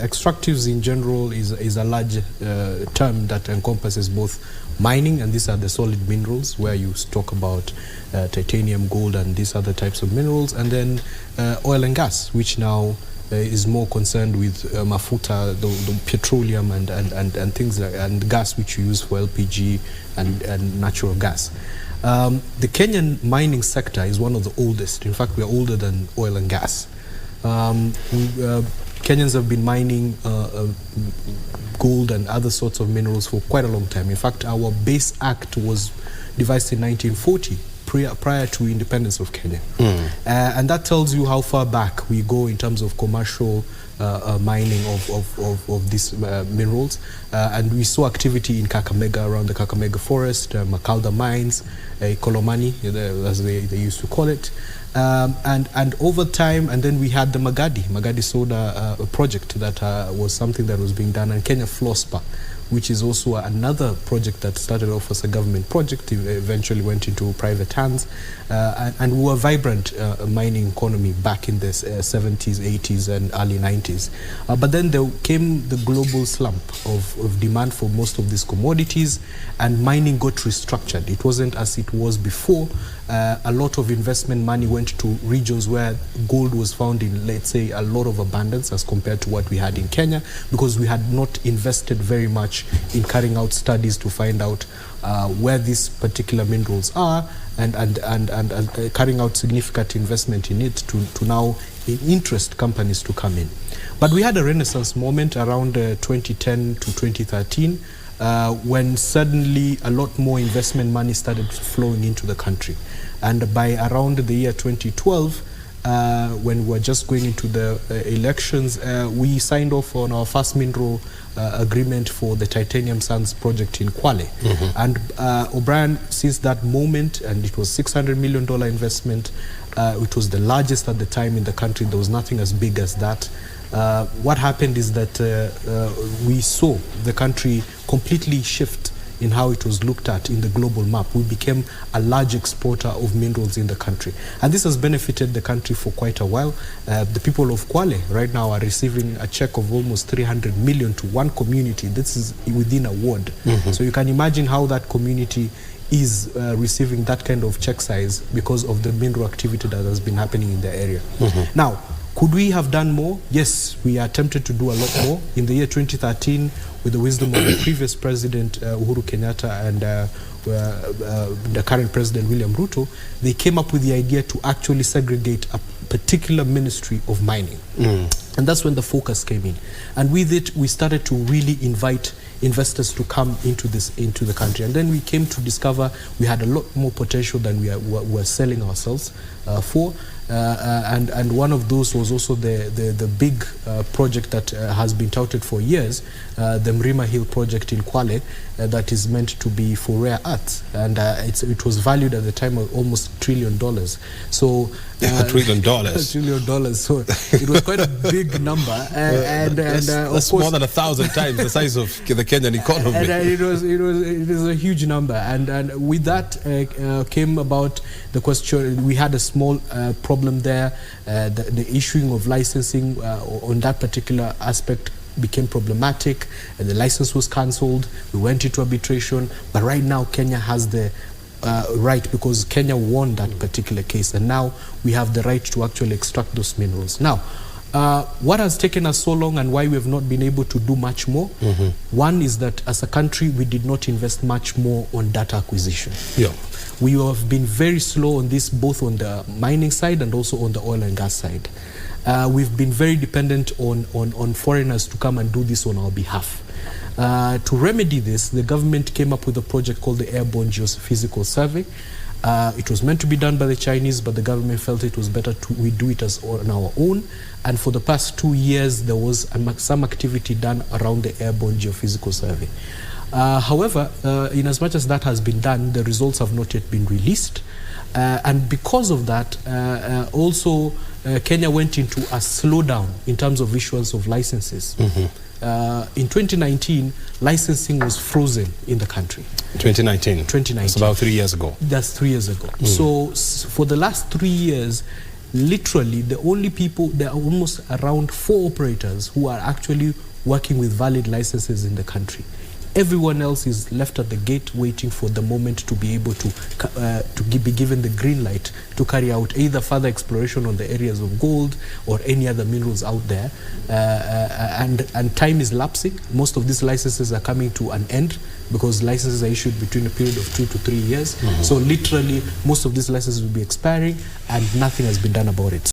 Extractives in general is a large term that encompasses both mining, and these are the solid minerals where you talk about titanium, gold, and these other types of minerals, and then oil and gas, which now is more concerned with mafuta, the petroleum and things like, and gas which you use for LPG and natural gas. The Kenyan mining sector is one of the oldest. In fact, we are older than oil and gas. Kenyans have been mining gold and other sorts of minerals for quite a long time. In fact, our Base Act was devised in 1940, prior to independence of Kenya. And that tells you how far back we go in terms of commercial mining of these minerals. And we saw activity in Kakamega, around the Kakamega forest, Makalda mines, Kolomani, as they used to call it. And over time, and then we had the Magadi Soda project that was something that was being done, and Kenya Flosspa, which is also another project that started off as a government project, eventually went into private hands, and we were a vibrant mining economy back in the 70s, 80s, and early 90s. But then there came the global slump of demand for most of these commodities, and mining got restructured. It wasn't as it was before. A lot of investment money went to regions where gold was found in, let's say, a lot of abundance as compared to what we had in Kenya, because we had not invested very much in carrying out studies to find out where these particular minerals are, and carrying out significant investment in it to now interest companies to come in. But we had a renaissance moment around 2010 to 2013, when suddenly a lot more investment money started flowing into the country. And by around the year 2012, when we were just going into the elections, we signed off on our first mineral agreement for the titanium sands project in Kwale. And O'Brien, since that moment, and it was $600 million investment, it was the largest at the time in the country. There was nothing as big as that. What happened is that we saw the country completely shift in how it was looked at in the global map. We became a large exporter of minerals in the country, and this has benefited the country for quite a while. The people of Kwale right now are receiving a check of almost 300 million to one community. This is within a ward. So you can imagine how that community is receiving that kind of check size because of the mineral activity that has been happening in the area. Now, could we have done more? Yes, we attempted to do a lot more. In the year 2013, with the wisdom of the previous president, Uhuru Kenyatta, and the current president, William Ruto, they came up with the idea to actually segregate a particular ministry of mining. And that's when the focus came in. And with it, we started to really invite investors to come into the country. And then we came to discover we had a lot more potential than we were selling ourselves for. And one of those was also the big project that has been touted for years, the Mrima Hill project in Kwale, that is meant to be for rare earths, and it was valued at the time of almost $1 trillion. So $1 trillion. $1 trillion. So it was quite a big number, and that's of course, more than 1,000 times the size of the Kenyan economy. And it is a huge number, and with that came about the question. We had a small problem there. The issuing of licensing on that particular aspect became problematic, and the license was cancelled. We went into arbitration, but right now Kenya has the right, because Kenya won that particular case, and now we have the right to actually extract those minerals. Now, what has taken us so long and why we have not been able to do much more? One is that as a country, we did not invest much more on data acquisition. We have been very slow on this, both on the mining side and also on the oil and gas side. We've been very dependent on foreigners to come and do this on our behalf. To remedy this, the government came up with a project called the Airborne Geophysical Survey. It was meant to be done by the Chinese, but the government felt it was better we do it on our own. And for the past 2 years, there was some activity done around the Airborne Geophysical Survey. However, in as much as that has been done, the results have not yet been released. And because of that, also Kenya went into a slowdown in terms of issuance of licenses. In 2019, licensing was frozen in the country. 2019? 2019. That's about 3 years ago. That's 3 years ago. So for the last 3 years, literally the only people, there are almost around 4 operators who are actually working with valid licenses in the country. Everyone else is left at the gate waiting for the moment to be able to be given the green light to carry out either further exploration on the areas of gold or any other minerals out there. And time is lapsing. Most of these licenses are coming to an end because licenses are issued between a period of 2 to 3 years. So literally most of these licenses will be expiring and nothing has been done about it.